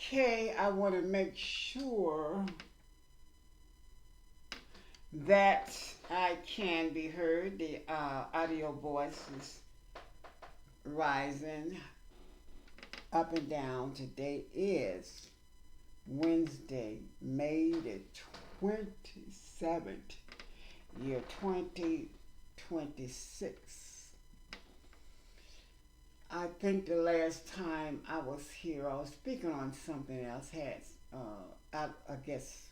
Okay, I want to make sure that I can be heard. The audio voice is rising up and down. Today is Wednesday, May the 27th, year 2026. I think the last time I was here, I was speaking on something else. I guess,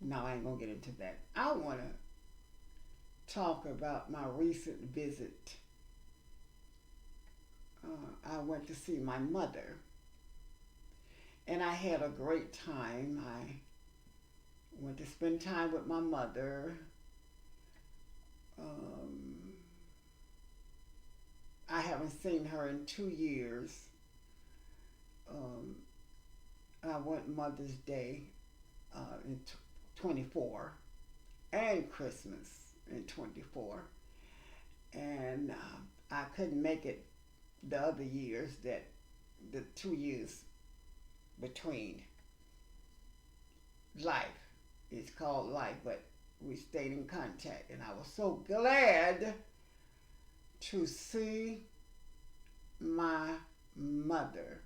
no, I ain't gonna get into that. I want to talk about my recent visit. I went to see my mother, and I had a great time. I went to spend time with my mother. Um, I haven't seen her in 2 years. Um, I went Mother's Day in 24 and Christmas in 24. And I couldn't make it the other years, that the 2 years between. Life. It's called life, but we stayed in contact. And I was so glad to see my mother.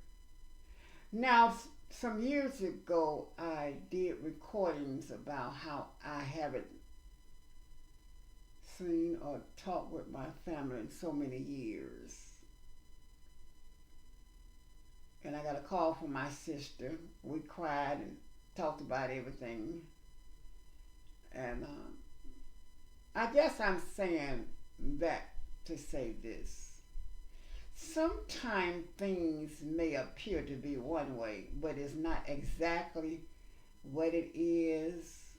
Now, some years ago, I did recordings about how I haven't seen or talked with my family in so many years. And I got a call from my sister. We cried and talked about everything. And I guess I'm saying that to say this. Sometimes things may appear to be one way, but it's not exactly what it is.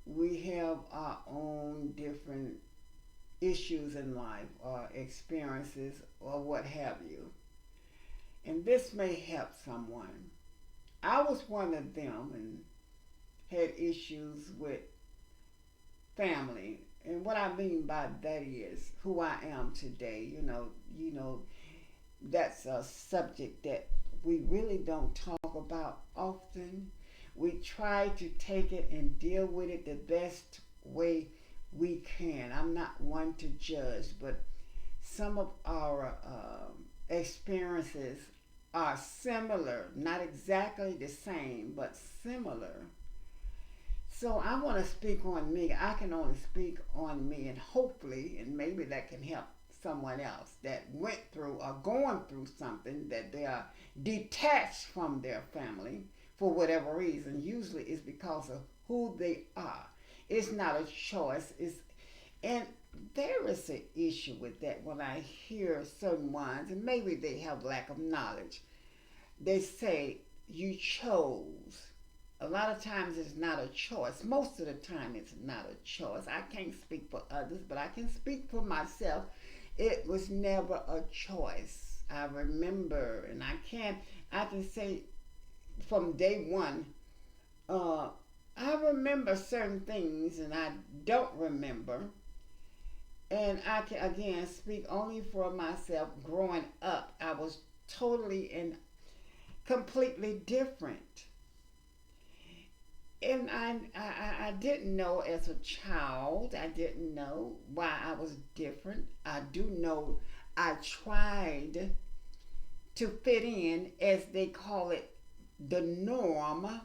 We have our own different issues in life or experiences or what have you. And this may help someone. I was one of them and had issues with family. And what I mean by that is who I am today. That's a subject that we really don't talk about often. We try to take it and deal with it the best way we can. I'm not one to judge, but some of our experiences are similar, not exactly the same, but similar. So I want to speak on me. I can only speak on me, and hopefully, and maybe that can help someone else that went through or going through something, that they are detached from their family for whatever reason. Usually it's because of who they are. It's not a choice. And there is an issue with that when I hear certain ones, and maybe they have lack of knowledge. They say you chose. A lot of times it's not a choice. Most of the time it's not a choice. I can't speak for others, but I can speak for myself. It was never a choice. I remember, and I can say from day one, uh, I remember certain things and I don't remember. And I can again speak only for myself. Growing up, I was totally and completely different. And I didn't know as a child, I didn't know why I was different. I do know I tried to fit in, as they call it, the norm,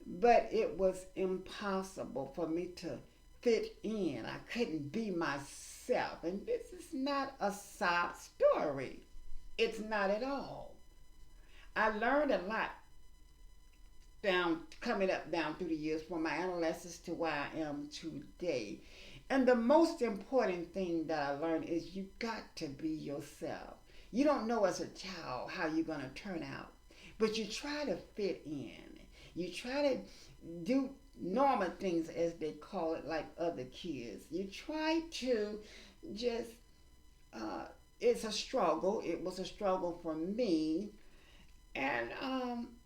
but it was impossible for me to fit in. I couldn't be myself. And this is not a sob story. It's not at all. I learned a lot coming up down through the years from my adolescence to where I am today. And the most important thing that I learned is you got to be yourself. You don't know as a child how you're going to turn out, but you try to fit in. You try to do normal things, as they call it, like other kids. You try to just, uh, it's a struggle. It was a struggle for me. And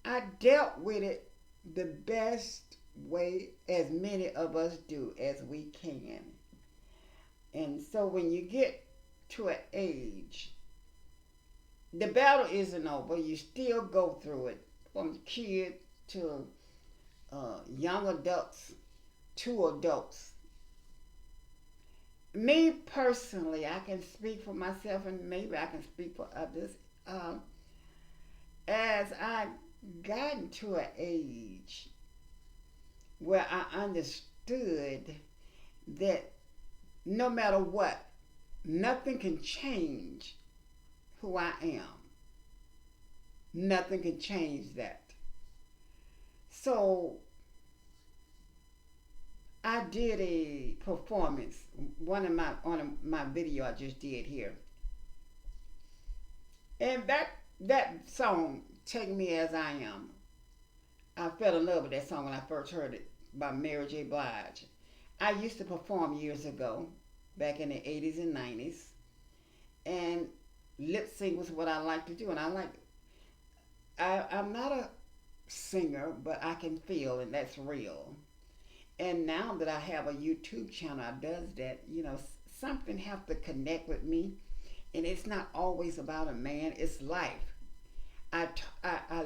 I dealt with it the best way, as many of us do, as we can. And so when you get to an age the battle isn't over. You still go through it, from kid to young adults to adults. Me personally, I can speak for myself and maybe I can speak for others. Um, as I gotten to an age where I understood that no matter what, nothing can change who I am. Nothing can change that. So I did a performance, one of my video I just did here, and that song, "Take Me as I Am." I fell in love with that song when I first heard it by Mary J. Blige. I used to perform years ago, back in the 80s and 90s, and lip sync was what I like to do, and I'm not a singer, but I can feel, and that's real. And now that I have a YouTube channel that does that, something have to connect with me, and it's not always about a man. It's life. I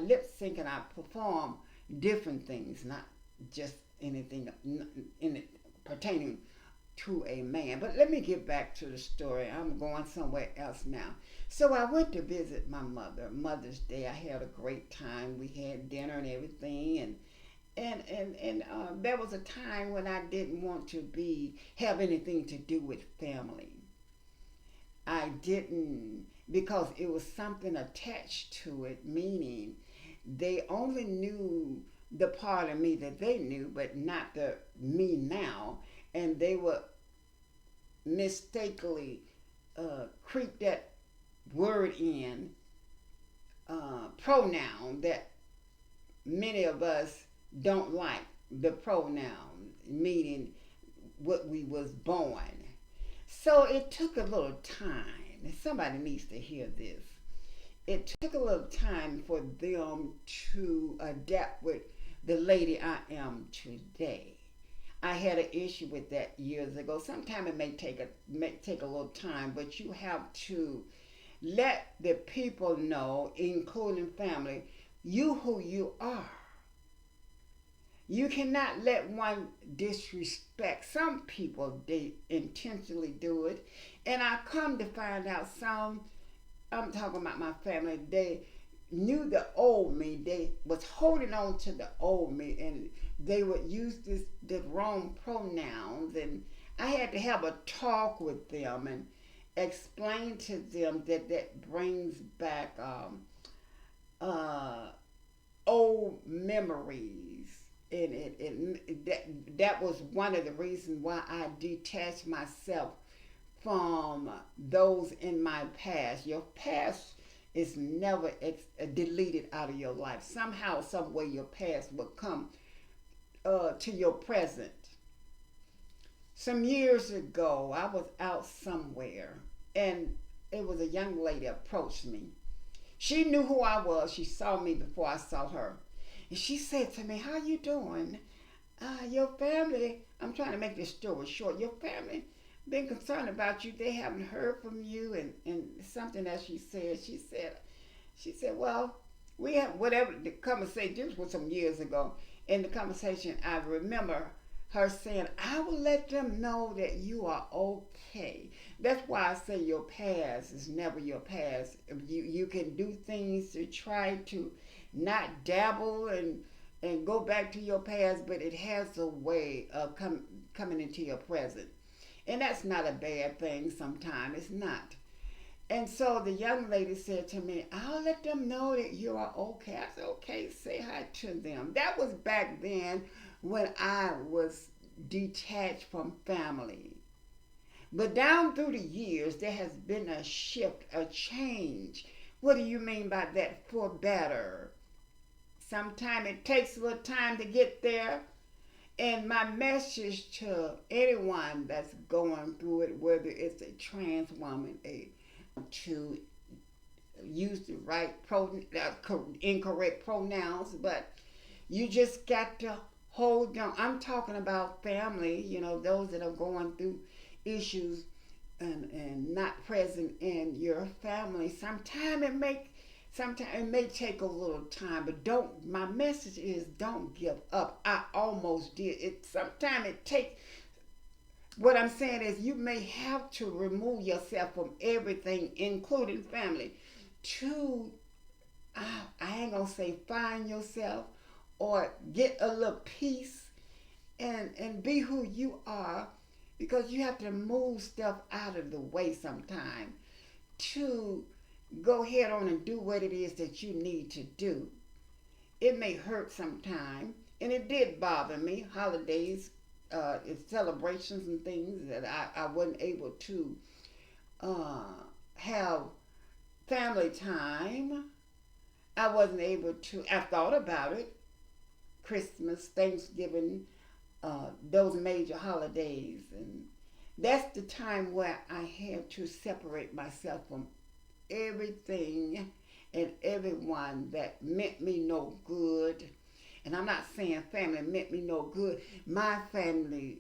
lip sync and I perform different things, not just anything in it pertaining to a man. But let me get back to the story. I'm going somewhere else now. So I went to visit my mother. Mother's Day. I had a great time. We had dinner and everything, and there was a time when I didn't want to be have anything to do with family. I didn't, because it was something attached to it, meaning they only knew the part of me that they knew, but not the me now, and they were mistakenly creep that word in, pronoun, that many of us don't like, the pronoun meaning what we was born. So it took a little time, and somebody needs to hear this. It took a little time for them to adapt with the lady I am today. I had an issue with that years ago. Sometimes it may take a little time, but you have to let the people know, including family, you who you are. You cannot let one disrespect. Some people, they intentionally do it. And I come to find out some, I'm talking about my family, they knew the old me. They was holding on to the old me, and they would use the wrong pronouns. And I had to have a talk with them and explain to them that that brings back uh, old memories, and that was one of the reasons why I detached myself from those in my past. Your past is never deleted out of your life. Somehow, some way, your past will come to your present. Some years ago, I was out somewhere, and it was a young lady approached me. She knew who I was. She saw me before I saw her. And she said to me, "How you doing? Your family," I'm trying to make this story short, "your family been concerned about you. They haven't heard from you," and something that she said, "Well, we have whatever." The conversation, this was some years ago. In the conversation, I remember her saying, "I will let them know that you are okay." That's why I say your past is never your past. You can do things to try to not dabble and go back to your past, but it has a way of coming into your present. And that's not a bad thing sometimes. It's not. And so the young lady said to me, "I'll let them know that you are okay." I said, "Okay, say hi to them." That was back then when I was detached from family. But down through the years, there has been a shift, a change. What do you mean by that? For better. Sometimes it takes a little time to get there. And my message to anyone that's going through it, whether it's a trans woman, to use the right incorrect pronouns, but you just got to hold on. I'm talking about family, those that are going through issues. and not present in your family, sometimes it may take a little time, but don't. My message is don't give up. I almost did it. Sometimes it takes. What I'm saying is you may have to remove yourself from everything, including family, to I ain't gonna say find yourself or get a little peace and be who you are, because you have to move stuff out of the way sometime to go head on and do what it is that you need to do. It may hurt sometime, and it did bother me. Holidays, celebrations and things that I wasn't able to uh, have family time. I wasn't able to. I thought about it. Christmas, Thanksgiving, those major holidays, and that's the time where I had to separate myself from everything and everyone that meant me no good. And I'm not saying family meant me no good. My family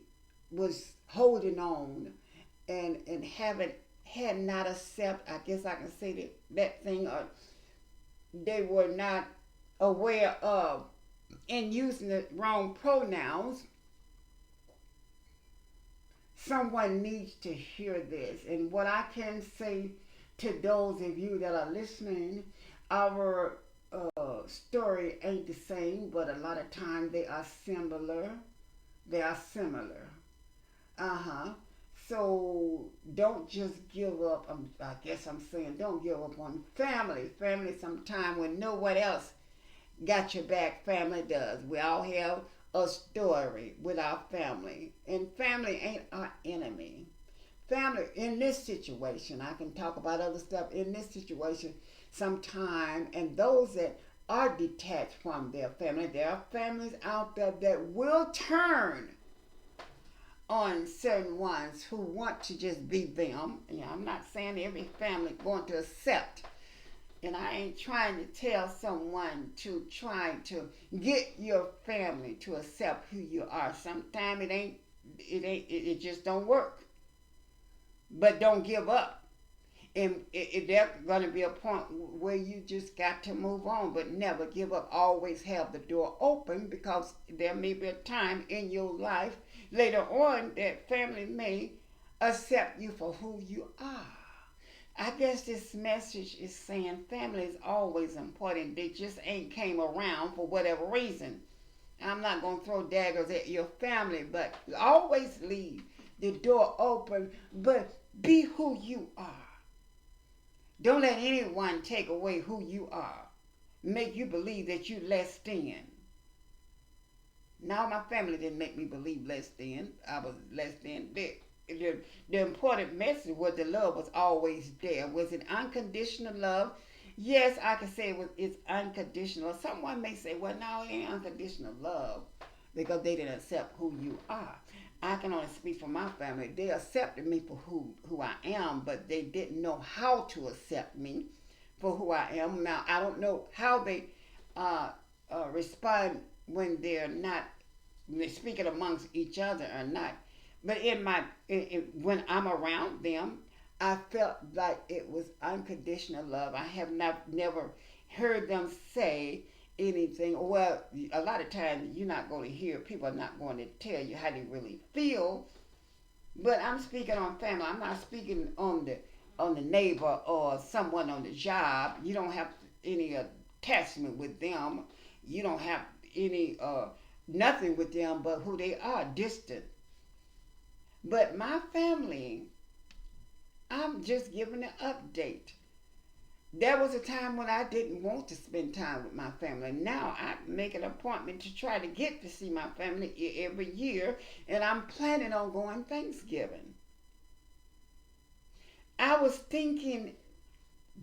was holding on and haven't had not accept. I guess I can say that thing. Or they were not aware of and using the wrong pronouns. Someone needs to hear this. And what I can say to those of you that are listening, our story ain't the same, but a lot of times they are similar. They are similar. Uh huh. So don't just give up. I guess I'm saying don't give up on family. Family, sometime when no one else got your back, family does. We all have a story with our family, and family ain't our enemy. Family in this situation, I can talk about other stuff in this situation sometime, and those that are detached from their family, there are families out there that will turn on certain ones who want to just be them. I'm not saying every family going to accept, and I ain't trying to tell someone to try to get your family to accept who you are. Sometimes it just don't work. But don't give up. And there's going to be a point where you just got to move on, but never give up. Always have the door open, because there may be a time in your life later on that family may accept you for who you are. I guess this message is saying family is always important. They just ain't came around for whatever reason. I'm not going to throw daggers at your family, but always leave the door open, but be who you are. Don't let anyone take away who you are, make you believe that you less than. Now, my family didn't make me believe less than. I was less than. The important message was the love was always there. Was it unconditional love? Yes, I can say it's unconditional. Someone may say, well, no, it ain't unconditional love, because they didn't accept who you are. I can only speak for my family. They accepted me for who I am, but they didn't know how to accept me for who I am. Now, I don't know how they respond when they're not speaking amongst each other or not. But when I'm around them, I felt like it was unconditional love. I have never heard them say anything. Well, a lot of times you're not going to hear, people are not going to tell you how they really feel. But I'm speaking on family. I'm not speaking on the neighbor or someone on the job. You don't have any attachment with them. You don't have any nothing with them but who they are, distant. But my family, I'm just giving an update. There was a time when I didn't want to spend time with my family. Now I make an appointment to try to get to see my family every year, and I'm planning on going Thanksgiving. I was thinking,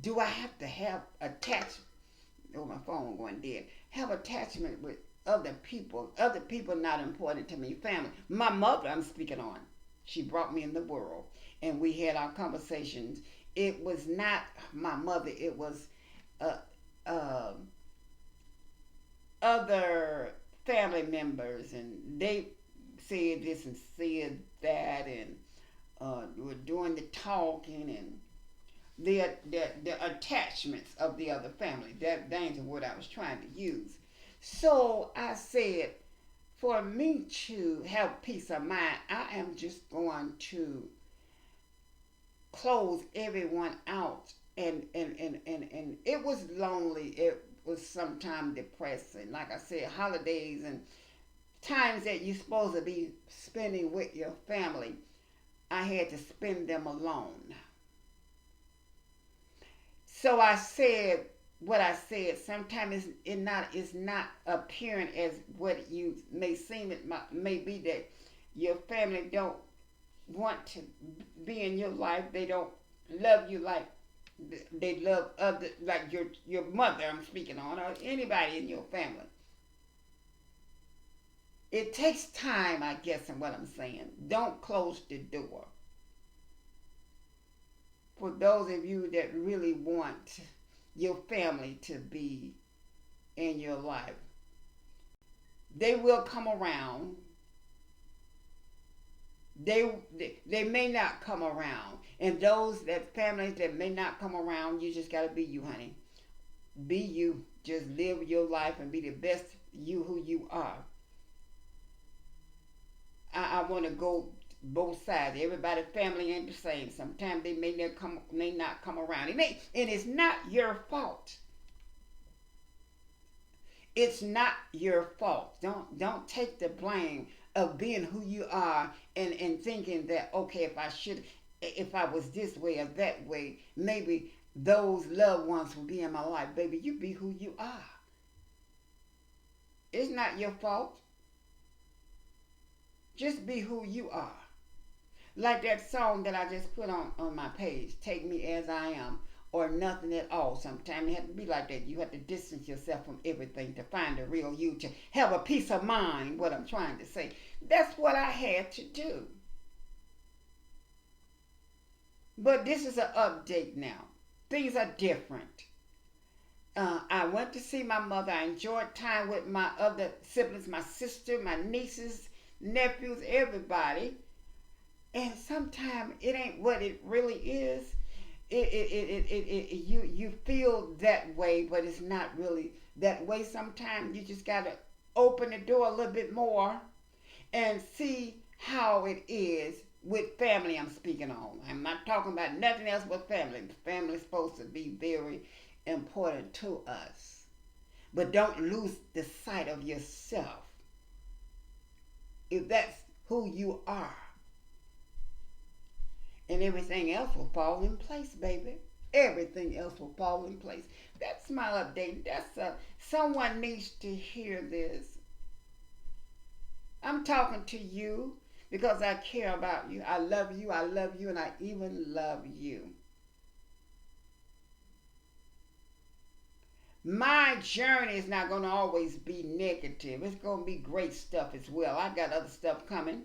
do I have to have attachment? Oh, my phone going dead. Have attachment with other people. Other people not important to me. Family. My mother, I'm speaking on. She brought me in the world, and we had our conversations. It was not my mother. It was uh, uh, other family members, and they said this and said that, and were doing the talking and the attachments of the other family. That's what I was trying to use. So I said, for me to have peace of mind, I am just going to close everyone out. And it was lonely. It was sometimes depressing. Like I said, holidays and times that you're supposed to be spending with your family, I had to spend them alone. So I said what I said. Sometimes it's not appearing as what you may seem. May be that your family don't want to be in your life. They don't love you like they love other, like your mother. I'm speaking on, or anybody in your family. It takes time, I guess, in what I'm saying. Don't close the door. For those of you that really want your family to be in your life, they will come around. They may not come around, and those that families that may not come around, you just gotta be you, honey. Be you. Just live your life and be the best you who you are. I want to go both sides. Everybody family ain't the same. Sometimes they may not come around. And it's not your fault. It's not your fault. Don't take the blame of being who you are and thinking that, okay, if I was this way or that way, maybe those loved ones will be in my life. Baby, you be who you are. It's not your fault. Just be who you are. Like that song that I just put on my page, Take Me As I Am, or Nothing at All. Sometimes it have to be like that. You have to distance yourself from everything to find the real you, to have a peace of mind, what I'm trying to say. That's what I had to do. But this is an update now. Things are different. I went to see my mother. I enjoyed time with my other siblings, my sister, my nieces, nephews, everybody. And sometimes it ain't what it really is. You feel that way, but it's not really that way. Sometimes you just gotta open the door a little bit more and see how it is with family. I'm speaking on. I'm not talking about nothing else but family. Family's supposed to be very important to us, but don't lose the sight of yourself. If that's who you are, and everything else will fall in place, baby. Everything else will fall in place. That's my update. Someone needs to hear this. I'm talking to you because I care about you. I love you. I love you, and I even love you. My journey is not going to always be negative. It's going to be great stuff as well. I got other stuff coming.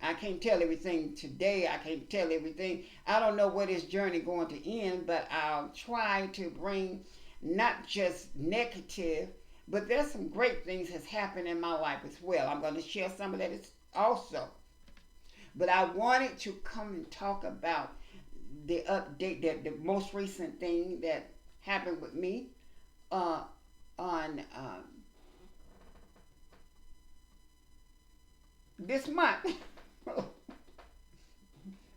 I can't tell everything today. I can't tell everything. I don't know where this journey going to end, but I'll try to bring not just negative, but there's some great things that's happened in my life as well. I'm going to share some of that also. But I wanted to come and talk about the update, the most recent thing that happened with me on this month.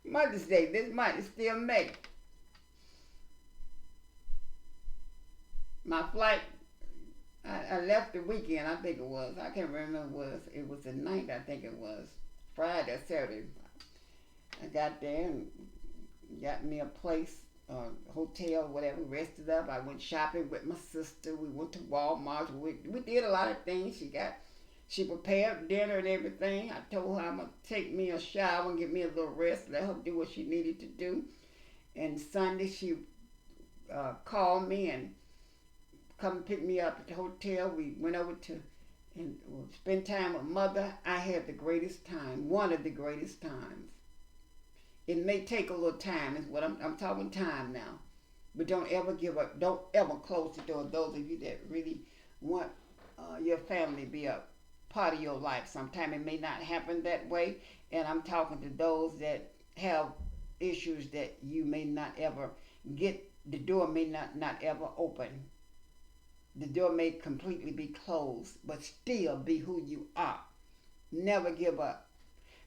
Mother's Day, this month is still May. My flight, I left the weekend, I think it was. I can't remember it was the night, I think it was. Friday or Saturday. I got there and got me a place, hotel, whatever, rested up. I went shopping with my sister. We went to Walmart. We did a lot of things. She prepared dinner and everything. I told her I'm going to take me a shower and get me a little rest, let her do what she needed to do. And Sunday she called me and come pick me up at the hotel. We went over to and spend time with Mother. I had the greatest time, one of the greatest times. It may take a little time, is what I'm talking time now. But don't ever give up. Don't ever close the door. Those of you that really want your family to be a part of your life. Sometimes it may not happen that way, and I'm talking to those that have issues that you may not ever get. The door may not ever open. The door may completely be closed, but still be who you are. Never give up.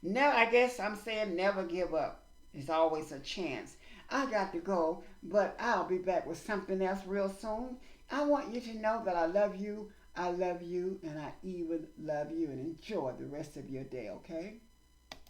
Never, I guess I'm saying never give up. There's always a chance. I got to go, but I'll be back with something else real soon. I want you to know that I love you, and I even love you, and enjoy the rest of your day, okay?